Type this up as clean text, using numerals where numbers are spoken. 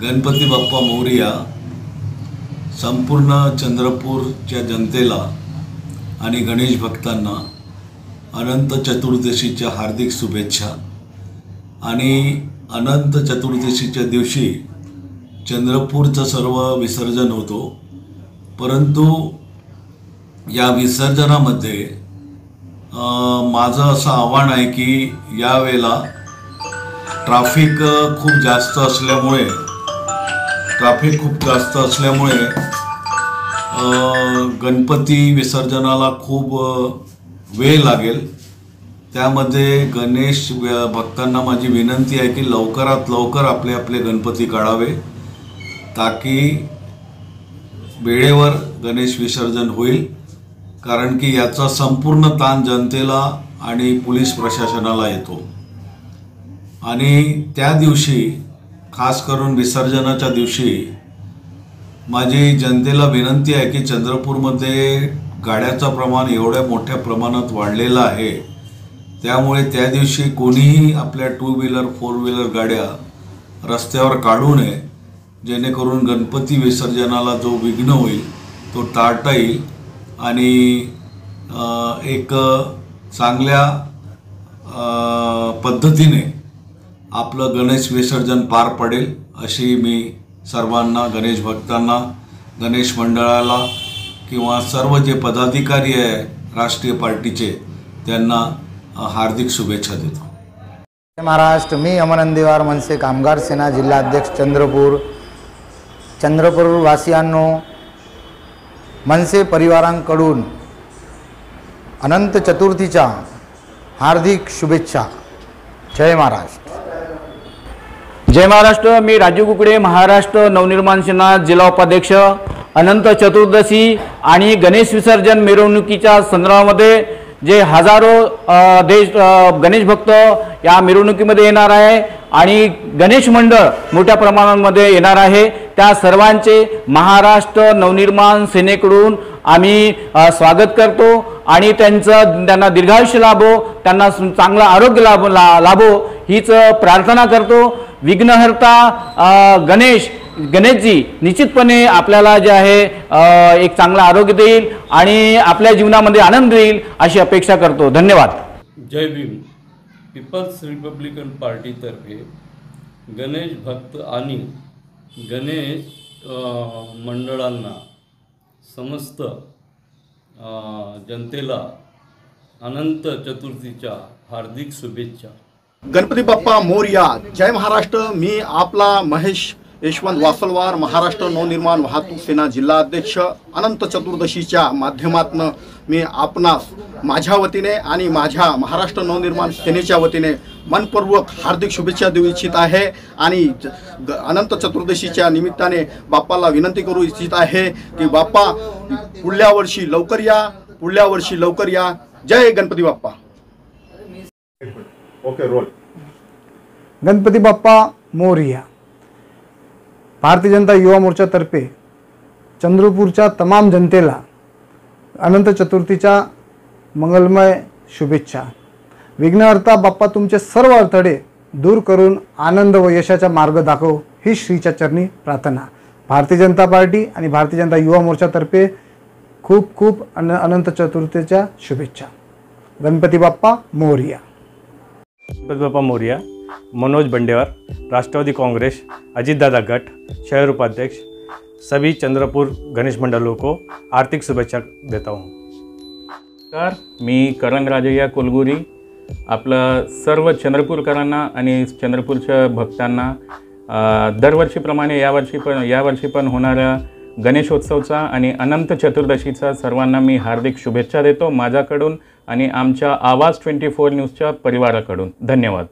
गणपती बाप्पा मोरया संपूर्ण चंद्रपूरच्या जनतेला आणि गणेश भक्तांना अनंत चतुर्दशीच्या हार्दिक शुभेच्छा। आणि अनंत चतुर्दशीच्या दिवशी चंद्रपूरचं सर्व विसर्जन होतो, परंतु या विसर्जनामध्ये माझं असं आव्हान आहे की यावेळेला ट्रॅफिक खूप जास्त असल्यामुळे गणपती विसर्जनाला खूप वेळ लागेल। त्यामध्ये गणेश भक्तांना माझी विनंती आहे की लवकरात लवकर आपले आपले गणपती काढावे, ताकी वेळेवर गणेश विसर्जन होईल। कारण की याचा संपूर्ण ताण जनतेला आणि पोलीस प्रशासनाला येतो। आणि त्या दिवशी खास करून विसर्जनाच्या दिवशी माझी जनतेला विनंती आहे की चंद्रपूरमध्ये गाड्याचं प्रमाण एवढ्या मोठ्या प्रमाणात वाढलेलं आहे, त्यामुळे त्या दिवशी कोणीही आपल्या 2 व्हीलर 4 व्हीलर गाड्या रस्त्यावर काढू नये, जेणेकरून गणपती विसर्जनाला जो विघ्न होईल तो टाळता येईल आणि एक चांगल्या पद्धतीने आपलं गणेश विसर्जन पार पडेल अशी मी सर्वांना, गणेश भक्तांना, गणेश मंडळाला किंवा सर्व जे पदाधिकारी आहे राष्ट्रीय पार्टीचे त्यांना हार्दिक शुभेच्छा देतो। महाराष्ट्र, मी अमन अंदिवार, मनसे कामगार सेना जिल्हाध्यक्ष चंद्रपूर वासियांनो, मनसे परिवारांकडून अनंत चतुर्थीच्या हार्दिक शुभेच्छा। जय महाराष्ट्र। जय महाराष्ट्र। मी राजू कुकडे, महाराष्ट्र नवनिर्माण सेना जिल्हा उपाध्यक्ष। अनंत चतुर्दशी आणि गणेश विसर्जन मिरवणुकीच्या संदर्भामध्ये जे हजारो गणेश भक्त या मिरवणुकीमध्ये येणार आहे आणि गणेश मंडळ मोठ्या प्रमाणामध्ये येणार आहे, त्या सर्वांचे महाराष्ट्र नवनिर्माण सेनेकडून आम्ही स्वागत करतो आणि त्यांना दीर्घायुष्य लाभो, त्यांना चांगलं आरोग्य लाभो हीच प्रार्थना करतो। विघ्नहर्ता गणेशजी निश्चितपणे आपल्याला जे आहे एक चांगलं आरोग्य देईल आणि आपल्या जीवनामध्ये आनंद देईल अशी अपेक्षा करतो। धन्यवाद। जय भीम। पीपल्स रिपब्लिकन पार्टीतर्फे गणेश भक्त आणि गणेश मंडळांना समस्त जनतेला अनंत चतुर्थीच्या हार्दिक शुभेच्छा। गणपती बाप्पा मोरया। जय महाराष्ट्र। मी आपला महेश यशवंत वासलवार, महाराष्ट्र नवनिर्माण वाहतूक सेना जिल्हाध्यक्ष। अनंत चतुर्दशीच्या माध्यमातून मी आपणास माझ्या वतीने आणि माझ्या महाराष्ट्र नवनिर्माण सेनेच्या वतीने मनपूर्वक हार्दिक शुभेच्छा देऊ इच्छित आहे आणि अनंत चतुर्दशीच्या निमित्ताने बाप्पाला विनंती करू इच्छित आहे की बाप्पा पुढल्या वर्षी लवकर या। जय गणपती बाप्पा। Okay, roll. गणपती बाप्पा मोरया। भारतीय जनता युवा मोर्चातर्फे चंद्रपूरच्या तमाम जनतेला अनंत चतुर्थीच्या मंगलमय शुभेच्छा। विघ्नहर्ता बाप्पा तुमचे सर्व अडथळे दूर करून आनंद व यशाचा मार्ग दाखव ही श्रीच्या चरणी प्रार्थना। भारतीय जनता पार्टी आणि भारतीय जनता युवा मोर्चातर्फे खूप खूप अनंत चतुर्थीच्या शुभेच्छा। गणपती बाप्पा मोरया। गणपती बाप्पा मोरया। मनोज बंडेवार, राष्ट्रवादी कांग्रेस, अजीतदादा गट, शहर उपाध्यक्ष, सभी चंद्रपुर गणेश मंडलों को आर्थिक शुभेच्छा देता हूँ। नमस्कार, मी करण राजय्या कुलगुरी आपलं सर्व चंद्रपूरकरांना आणि चंद्रपूरच्या भक्तांना दरवर्षीप्रमाणे यावर्षी पण होणाऱ्या गणेशोत्सवचा आणि अनंत चतुर्दशीचा सर्वांना मी हार्दिक शुभेच्छा देतो माझ्याकडून आणि आमच्या आवाज 24 न्यूजच्या परिवाराकडून। धन्यवाद।